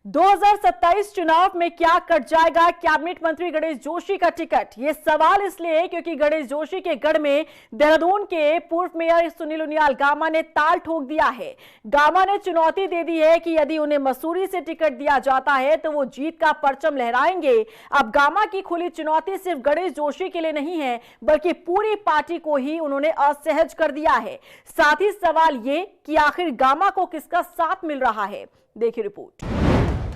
2027 चुनाव में क्या कट जाएगा कैबिनेट मंत्री गणेश जोशी का टिकट? ये सवाल इसलिए है क्योंकि गणेश जोशी के गढ़ में देहरादून के पूर्व मेयर सुनील उनियाल गामा ने ताल ठोक दिया है। गामा ने चुनौती दे दी है कि यदि उन्हें मसूरी से टिकट दिया जाता है तो वो जीत का परचम लहराएंगे। अब गामा की खुली चुनौती सिर्फ गणेश जोशी के लिए नहीं है बल्कि पूरी पार्टी को ही उन्होंने असहज कर दिया है। साथ ही सवाल ये कि आखिर गामा को किसका साथ मिल रहा है, देखिए रिपोर्ट।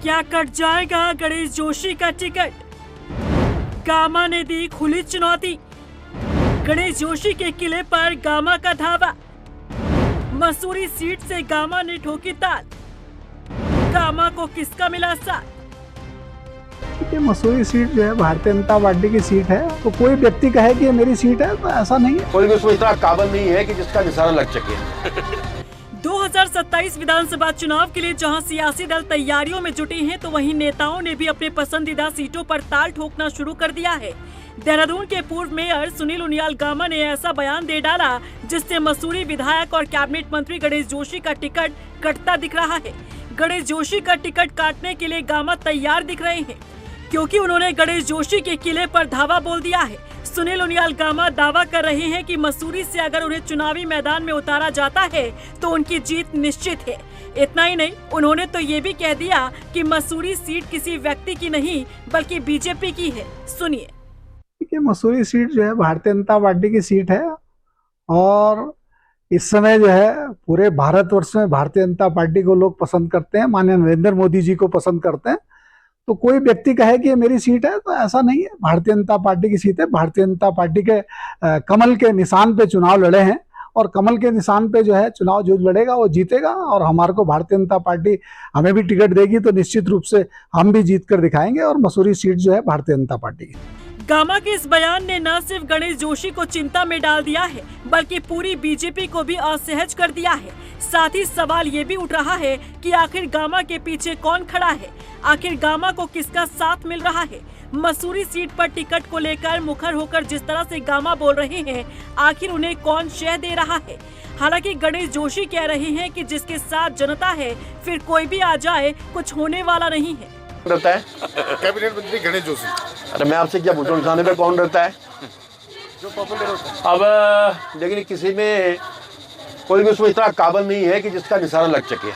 क्या कट जाएगा गणेश जोशी का टिकट? गामा ने दी खुली चुनौती। गणेश जोशी के किले पर गामा का धावा। मसूरी सीट से गामा ने ठोकी ताल। गामा को किसका मिला साथ? ये मसूरी सीट जो है भारतीय जनता पार्टी की सीट है, तो कोई व्यक्ति कहे कि ये मेरी सीट है तो ऐसा नहीं है। कोई भी उसमें इतना काबिल नहीं है कि जिसका निशाना लग सके। 2027 विधानसभा चुनाव के लिए जहां सियासी दल तैयारियों में जुटे हैं तो वहीं नेताओं ने भी अपने पसंदीदा सीटों पर ताल ठोकना शुरू कर दिया है। देहरादून के पूर्व मेयर सुनील उनियाल गामा ने ऐसा बयान दे डाला जिससे मसूरी विधायक और कैबिनेट मंत्री गणेश जोशी का टिकट कटता दिख रहा है। गणेश जोशी का टिकट काटने के लिए गामा तैयार दिख रहे हैं क्योंकि उन्होंने गणेश जोशी के किले पर धावा बोल दिया है। सुनील उनियाल गामा दावा कर रहे हैं कि मसूरी से अगर उन्हें चुनावी मैदान में उतारा जाता है तो उनकी जीत निश्चित है। इतना ही नहीं, उन्होंने तो ये भी कह दिया कि मसूरी सीट किसी व्यक्ति की नहीं बल्कि बीजेपी की है। सुनिए। ये मसूरी सीट जो है भारतीय जनता पार्टी की सीट है और इस समय जो है पूरे भारतवर्ष में भारतीय जनता पार्टी को लोग पसंद करते हैं, माननीय नरेंद्र मोदी जी को पसंद करते हैं। तो कोई व्यक्ति कहे कि ये मेरी सीट है तो ऐसा नहीं है। भारतीय जनता पार्टी की सीट है। भारतीय जनता पार्टी के कमल के निशान पे चुनाव लड़े हैं और कमल के निशान पे जो है चुनाव जो लड़ेगा वो जीतेगा और हमारे को भारतीय जनता पार्टी हमें भी टिकट देगी तो निश्चित रूप से हम भी जीत कर दिखाएंगे और मसूरी सीट जो है भारतीय जनता पार्टी की। गामा के इस बयान ने न सिर्फ गणेश जोशी को चिंता में डाल दिया है बल्कि पूरी बीजेपी को भी असहज कर दिया है। साथ ही सवाल ये भी उठ रहा है कि आखिर गामा के पीछे कौन खड़ा है, आखिर गामा को किसका साथ मिल रहा है। मसूरी सीट पर टिकट को लेकर मुखर होकर जिस तरह से गामा बोल रहे हैं, आखिर उन्हें कौन शह दे रहा है। हालांकि गणेश जोशी कह रहे हैं कि जिसके साथ जनता है फिर कोई भी आ जाए कुछ होने वाला नहीं है। रहता है कैबिनेट मंत्री गणेश जोशी। अरे मैं आपसे क्या पूछूं, निशाने पे कौन रहता है? जो पॉपुलर होता है। अब लेकिन किसी में कोई भी उसमें इतना काबिल नहीं है कि जिसका निशाना लग सके।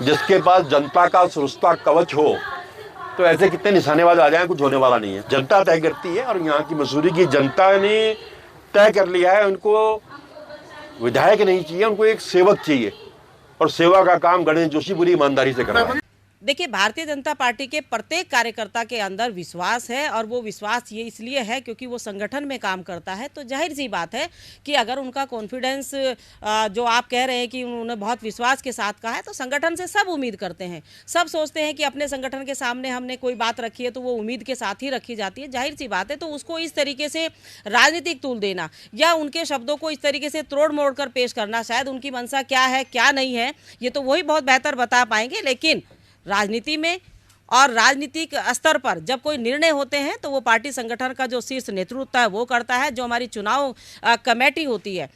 जिसके पास जनता का सुरक्षा कवच हो तो ऐसे कितने निशानेबाज आ जाएं, कुछ होने वाला नहीं है। जनता तय करती है और यहाँ की मसूरी की जनता ने तय कर लिया है। उनको विधायक नहीं चाहिए, उनको एक सेवक चाहिए और सेवा का काम गणेश जोशी पूरी ईमानदारी से कर रहा है। देखिए, भारतीय जनता पार्टी के प्रत्येक कार्यकर्ता के अंदर विश्वास है और वो विश्वास ये इसलिए है क्योंकि वो संगठन में काम करता है। तो जाहिर सी बात है कि अगर उनका कॉन्फिडेंस जो आप कह रहे हैं कि उन्होंने बहुत विश्वास के साथ कहा है तो संगठन से सब उम्मीद करते हैं। सब सोचते हैं कि अपने संगठन के सामने हमने कोई बात रखी है तो वो उम्मीद के साथ ही रखी जाती है। जाहिर सी बात है, तो उसको इस तरीके से राजनीतिक तूल देना या उनके शब्दों को इस तरीके से तोड़ मोड़ कर पेश करना, शायद उनकी मंशा क्या है क्या नहीं है ये तो वही बहुत बेहतर बता पाएंगे। लेकिन राजनीति में और राजनीतिक स्तर पर जब कोई निर्णय होते हैं तो वो पार्टी संगठन का जो शीर्ष नेतृत्व है वो करता है। जो हमारी चुनाव कमेटी होती है,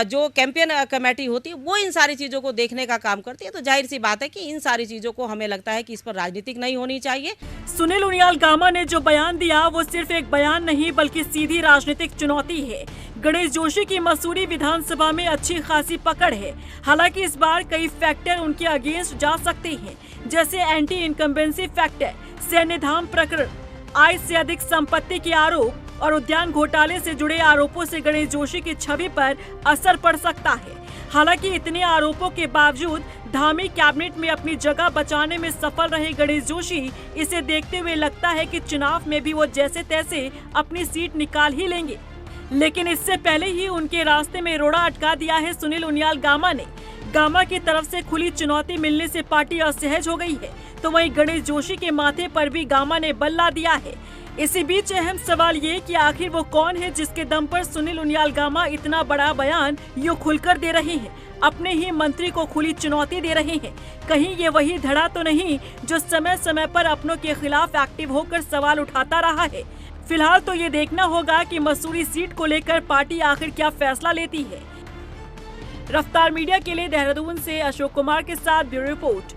जो कैंपेन कमेटी होती है, वो इन सारी चीज़ों को देखने का काम करती है। तो जाहिर सी बात है कि इन सारी चीज़ों को हमें लगता है कि इस पर राजनीतिक नहीं होनी चाहिए। सुनील उनियाल गामा ने जो बयान दिया वो सिर्फ एक बयान नहीं बल्कि सीधी राजनीतिक चुनौती है। गणेश जोशी की मसूरी विधानसभा में अच्छी खासी पकड़ है। हालांकि इस बार कई फैक्टर उनके अगेंस्ट जा सकते हैं, जैसे एंटी इनकम्बेंसी फैक्टर, सैन्यधाम प्रकरण, आय से अधिक संपत्ति के आरोप और उद्यान घोटाले से जुड़े आरोपों से गणेश जोशी की छवि पर असर पड़ सकता है। हालांकि इतने आरोपों के बावजूद धामी कैबिनेट में अपनी जगह बचाने में सफल रहे गणेश जोशी, इसे देखते हुए लगता है कि चुनाव में भी वो जैसे तैसे अपनी सीट निकाल ही लेंगे। लेकिन इससे पहले ही उनके रास्ते में रोड़ा अटका दिया है सुनील उनियाल गामा ने। गामा की तरफ से खुली चुनौती मिलने से पार्टी असहज हो गई है, तो वहीं गणेश जोशी के माथे पर भी गामा ने बल ला दिया है। इसी बीच अहम सवाल ये कि आखिर वो कौन है जिसके दम पर सुनील उनियाल गामा इतना बड़ा बयान यूं खुलकर दे रहे हैं, अपने ही मंत्री को खुली चुनौती दे रहे हैं। कहीं ये वही धड़ा तो नहीं जो समय समय पर अपनों के खिलाफ एक्टिव होकर सवाल उठाता रहा है। फिलहाल तो ये देखना होगा कि मसूरी सीट को लेकर पार्टी आखिर क्या फैसला लेती है। रफ्तार मीडिया के लिए देहरादून से अशोक कुमार के साथ ब्यूरो रिपोर्ट।